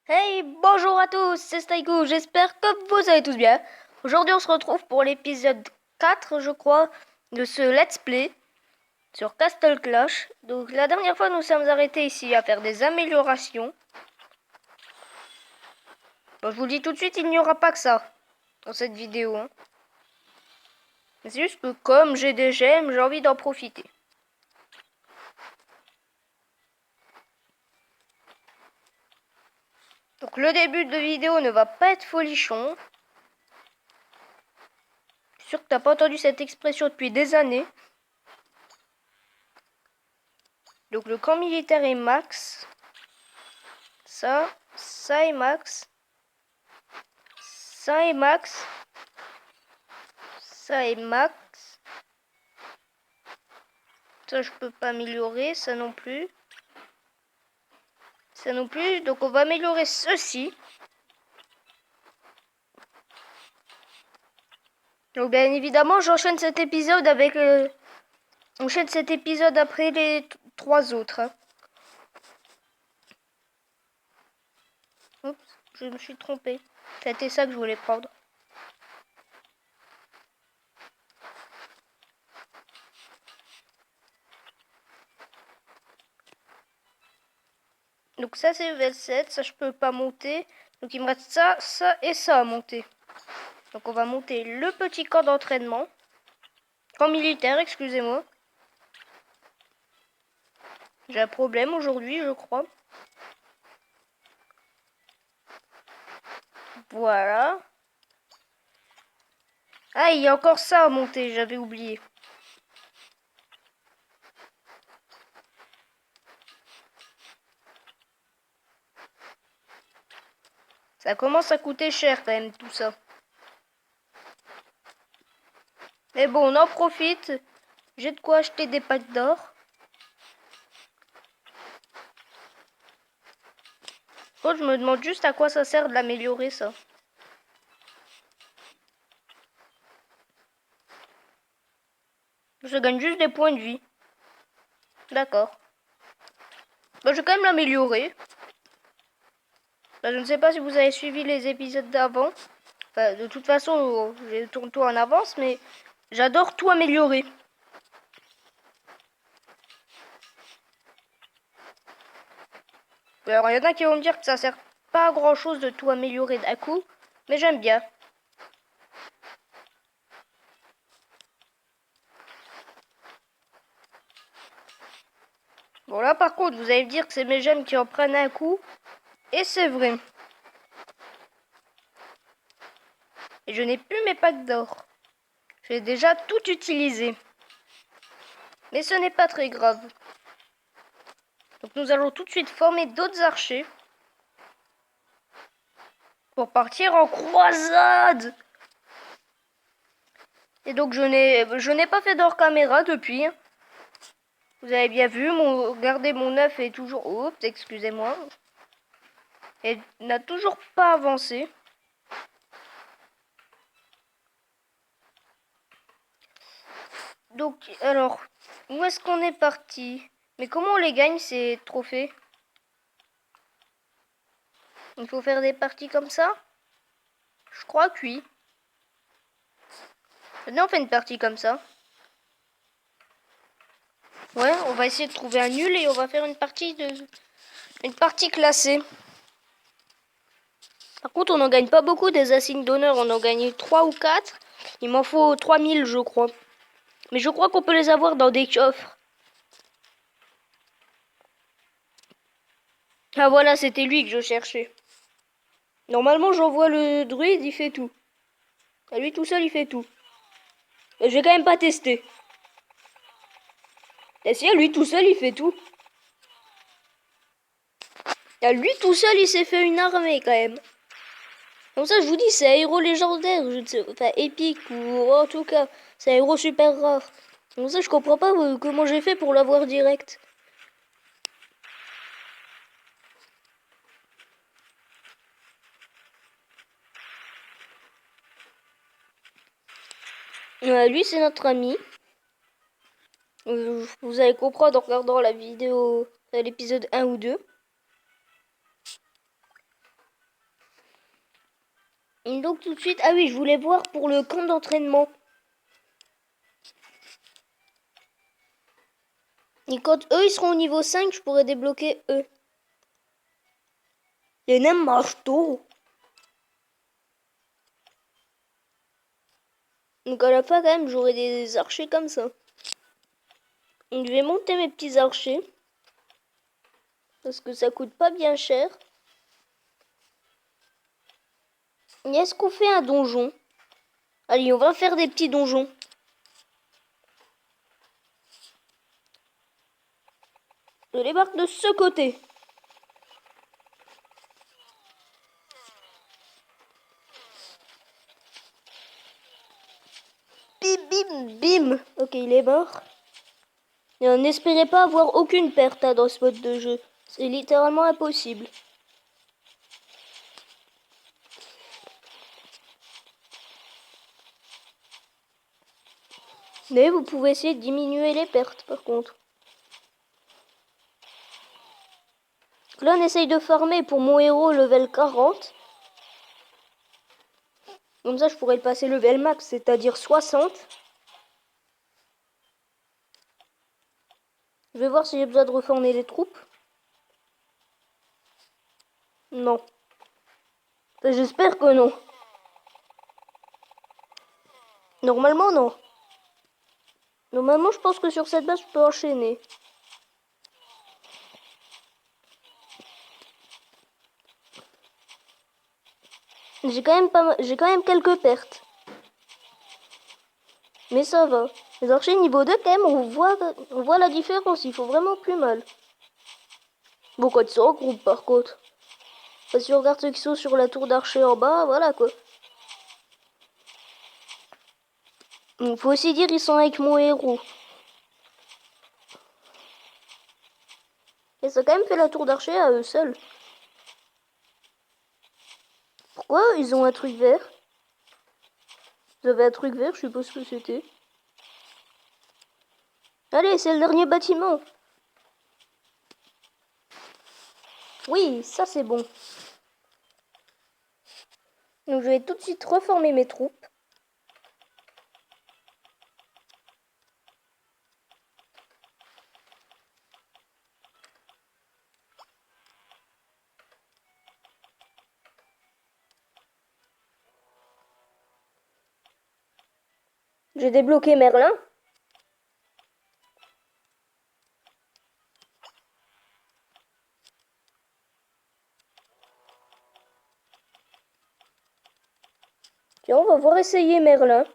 Hey, bonjour à tous, c'est Staiku, j'espère que vous allez tous bien. Aujourd'hui on se retrouve pour l'épisode 4, je crois, de ce let's play sur Castle Clash. Donc la dernière fois nous sommes arrêtés ici à faire des améliorations. Bon, je vous le dis tout de suite, il n'y aura pas que ça dans cette vidéo. C'est juste que comme j'ai des gemmes, j'ai envie d'en profiter. Donc le début de vidéo ne va pas être folichon. Je suis sûr que t'as pas entendu cette expression depuis des années. Donc le camp militaire est max. Ça est max. Ça est max. Ça est max. Ça je peux pas améliorer, ça non plus. Ça non plus, donc on va améliorer ceci. Donc bien évidemment j'enchaîne cet épisode avec... J'enchaîne cet épisode après les trois autres. Oups, je me suis trompé. C'était ça que je voulais prendre. Donc ça c'est level 7, ça je peux pas monter. Donc il me reste ça, ça et ça à monter. Donc on va monter le petit camp d'entraînement. Camp militaire, excusez-moi. J'ai un problème aujourd'hui, je crois. Voilà. Ah, il y a encore ça à monter, j'avais oublié. Ça commence à coûter cher quand même tout ça. Mais bon, on en profite. J'ai de quoi acheter des packs d'or. Je me demande juste à quoi ça sert de l'améliorer ça. Je gagne juste des points de vie. D'accord. Bah, je vais quand même l'améliorer. Bah, je ne sais pas si vous avez suivi les épisodes d'avant. Enfin, de toute façon, je tourne tout en avance, mais j'adore tout améliorer. Alors, il y en a qui vont me dire que ça sert pas à grand chose de tout améliorer d'un coup, mais j'aime bien. Bon, là par contre, vous allez me dire que c'est mes gemmes qui en prennent un coup, et c'est vrai. Et je n'ai plus mes packs d'or. J'ai déjà tout utilisé. Mais ce n'est pas très grave. Donc nous allons tout de suite former d'autres archers. Pour partir en croisade. Et donc je n'ai pas fait d'hors caméra depuis. Vous avez bien vu, regardez, mon œuf est toujours... Oups, excusez-moi. Et n'a toujours pas avancé. Donc, alors, où est-ce qu'on est parti? Mais comment on les gagne ces trophées? Il faut faire des parties comme ça? Je crois que oui. Venez, on fait une partie comme ça. Ouais, on va essayer de trouver un nul et on va faire une partie classée. Par contre, on n'en gagne pas beaucoup des insignes d'honneur. On en gagne 3 ou 4. Il m'en faut 3000, je crois. Mais je crois qu'on peut les avoir dans des coffres. Ah voilà, c'était lui que je cherchais. Normalement, j'envoie le druide, il fait tout. À lui tout seul, il fait tout. Mais je vais quand même pas tester. Et si, à lui tout seul, il fait tout. À lui tout seul, il s'est fait une armée quand même. Comme ça, je vous dis, c'est un héros légendaire, je ne sais, enfin épique, ou en tout cas, c'est un héros super rare. Comme ça, je comprends pas comment j'ai fait pour l'avoir direct. Lui, c'est notre ami. Vous allez comprendre en regardant la vidéo, l'épisode 1 ou 2. Et donc tout de suite, ah oui, je voulais voir pour le camp d'entraînement. Et quand eux, ils seront au niveau 5, je pourrais débloquer eux. Les nains marchent tôt. Donc à la fin, quand même, j'aurai des archers comme ça. Donc je vais monter mes petits archers. Parce que ça coûte pas bien cher. Et est-ce qu'on fait un donjon? Allez, on va faire des petits donjons. Je débarque de ce côté. Bim, bim, bim. Ok, il est mort. Et n'espérez pas avoir aucune perte dans ce mode de jeu. C'est littéralement impossible. Mais vous pouvez essayer de diminuer les pertes par contre. Là on essaye de farmer pour mon héros level 40. Comme ça je pourrais le passer level max, c'est-à-dire 60. Je vais voir si j'ai besoin de reformer les troupes. Non. Enfin, j'espère que non. Normalement non. Normalement je pense que sur cette base je peux enchaîner. J'ai quand même quelques pertes. Mais ça va. Les archers niveau 2 quand même, on voit la différence, il faut vraiment plus mal. Bon quand ils se regroupent par contre. Si on regarde ceux qui sont sur la tour d'archer en bas, voilà quoi. Donc faut aussi dire ils sont avec mon héros. Et ça a quand même fait la tour d'archer à eux seuls. Pourquoi ils ont un truc vert? Vous avez un truc vert, je suppose que c'était. Allez, c'est le dernier bâtiment. Oui, ça c'est bon. Donc je vais tout de suite reformer mes troupes. J'ai débloqué Merlin. Tiens, on va voir essayer Merlin.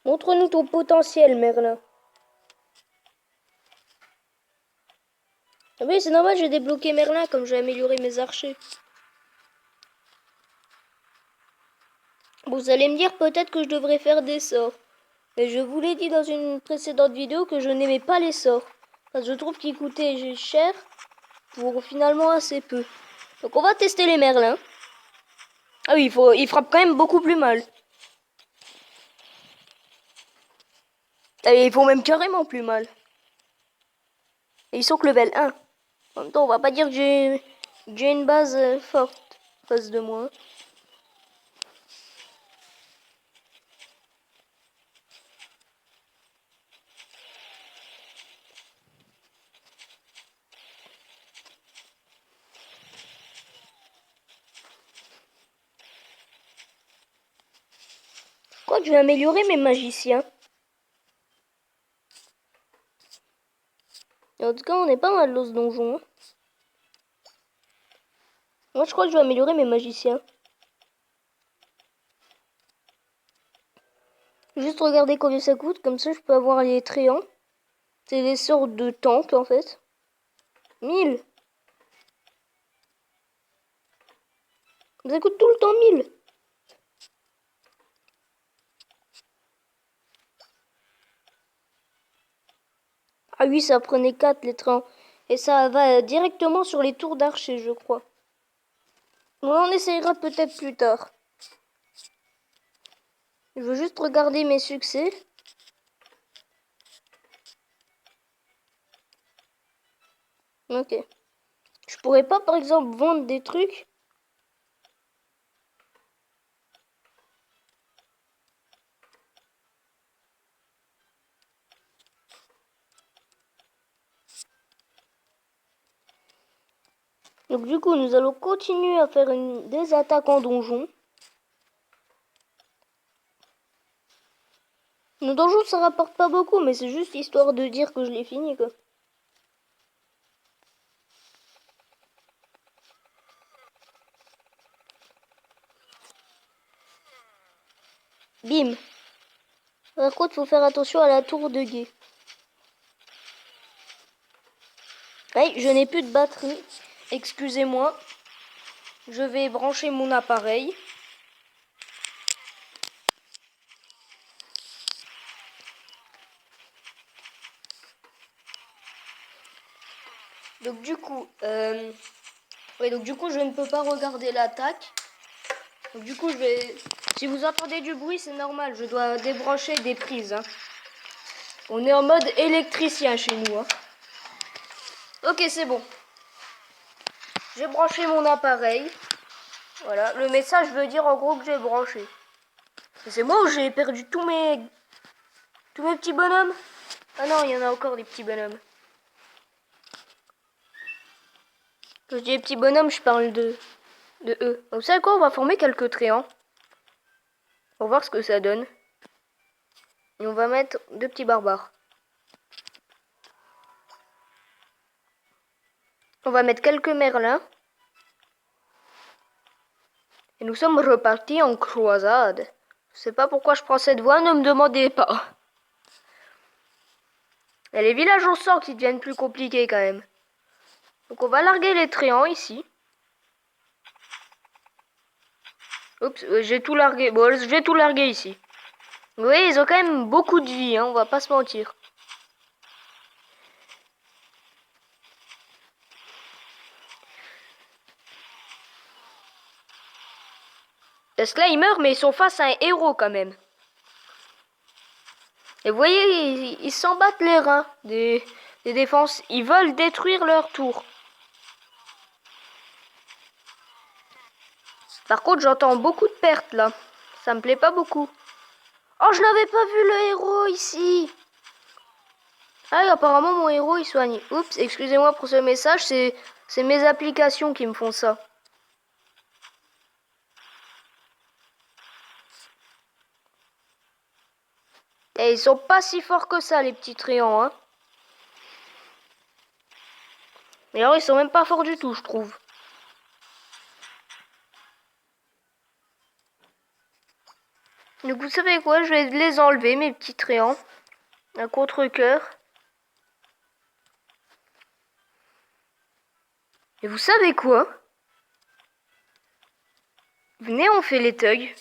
Montre-nous ton potentiel, Merlin. Ah oui, c'est normal, j'ai débloqué Merlin comme j'ai amélioré mes archers. Bon, vous allez me dire peut-être que je devrais faire des sorts. Mais je vous l'ai dit dans une précédente vidéo que je n'aimais pas les sorts. Parce que je trouve qu'ils coûtaient cher pour finalement assez peu. Donc on va tester les Merlins. Ah oui, il frappe quand même beaucoup plus mal. Et ils font même carrément plus mal. Et ils sont que level 1. En même temps, on va pas dire que j'ai une base forte face de moi. Je crois que je vais améliorer mes magiciens. Et en tout cas, on est pas mal dans ce donjon. Moi, je crois que je vais améliorer mes magiciens. Juste regarder combien ça coûte, comme ça je peux avoir les tréants. C'est des sortes de tentes en fait. 1000. Ça coûte tout le temps 1000. Ah oui, ça prenait 4 les trains. Et ça va directement sur les tours d'archer, je crois. On essayera peut-être plus tard. Je veux juste regarder mes succès. Ok. Je pourrais pas, par exemple, vendre des trucs. Donc du coup, nous allons continuer à faire des attaques en donjon. Le donjon, ça rapporte pas beaucoup, mais c'est juste histoire de dire que je l'ai fini, quoi. Bim. Par contre, faut faire attention à la tour de guet. Oui, je n'ai plus de batterie. Excusez-moi. Je vais brancher mon appareil. Donc du coup, je ne peux pas regarder l'attaque. Donc du coup, si vous entendez du bruit, c'est normal. Je dois débrancher des prises. Hein. On est en mode électricien chez nous. Hein. Ok, c'est bon. J'ai branché mon appareil. Voilà, le message veut dire en gros que j'ai branché. C'est moi où j'ai perdu tous mes petits bonhommes. Ah non, il y en a encore des petits bonhommes. Quand je dis les petits bonhommes, je parle de eux. Donc, vous savez quoi, on va former quelques tréants. Pour voir ce que ça donne. Et on va mettre 2 petits barbares. On va mettre quelques merlins. Et nous sommes repartis en croisade. Je sais pas pourquoi je prends cette voie, ne me demandez pas. Il y a les villages au sort qui deviennent plus compliqués quand même. Donc on va larguer les tréants ici. Oups, j'ai tout largué. Bon, je vais tout larguer ici. Vous voyez, ils ont quand même beaucoup de vie, hein, on va pas se mentir. Tesla, ils meurent, mais ils sont face à un héros quand même. Et vous voyez, ils s'en battent les reins des défenses. Ils veulent détruire leur tour. Par contre, j'entends beaucoup de pertes là. Ça me plaît pas beaucoup. Oh, je n'avais pas vu le héros ici. Ah, apparemment, mon héros, il soigne. Oups, excusez-moi pour ce message, c'est mes applications qui me font ça. Et ils sont pas si forts que ça, les petits tréants, hein. D'ailleurs, ils sont même pas forts du tout, je trouve. Donc, vous savez quoi, je vais les enlever, mes petits tréants. Un contre-cœur. Et vous savez quoi? Venez, on fait les thugs.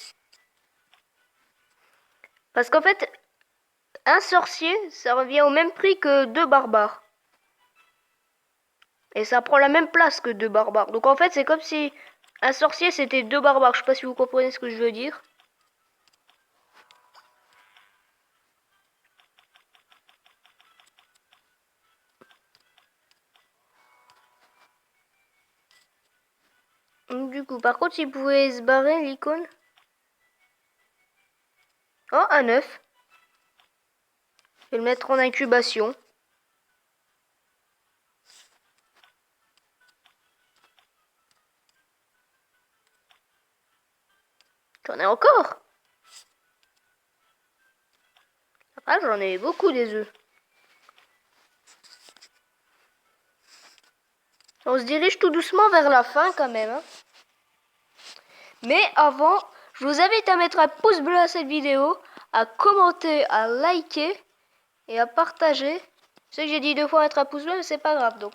Parce qu'en fait, un sorcier, ça revient au même prix que 2 barbares. Et ça prend la même place que 2 barbares. Donc en fait, c'est comme si un sorcier, c'était 2 barbares. Je sais pas si vous comprenez ce que je veux dire. Donc, du coup, par contre, il pouvait se barrer l'icône. Oh, un œuf. Je vais le mettre en incubation. J'en ai encore. Ah, j'en ai beaucoup des œufs. On se dirige tout doucement vers la fin quand même. Hein. Mais avant, je vous invite à mettre un pouce bleu à cette vidéo, à commenter, à liker et à partager. Je sais que j'ai dit 2 fois mettre un pouce bleu, mais c'est pas grave donc.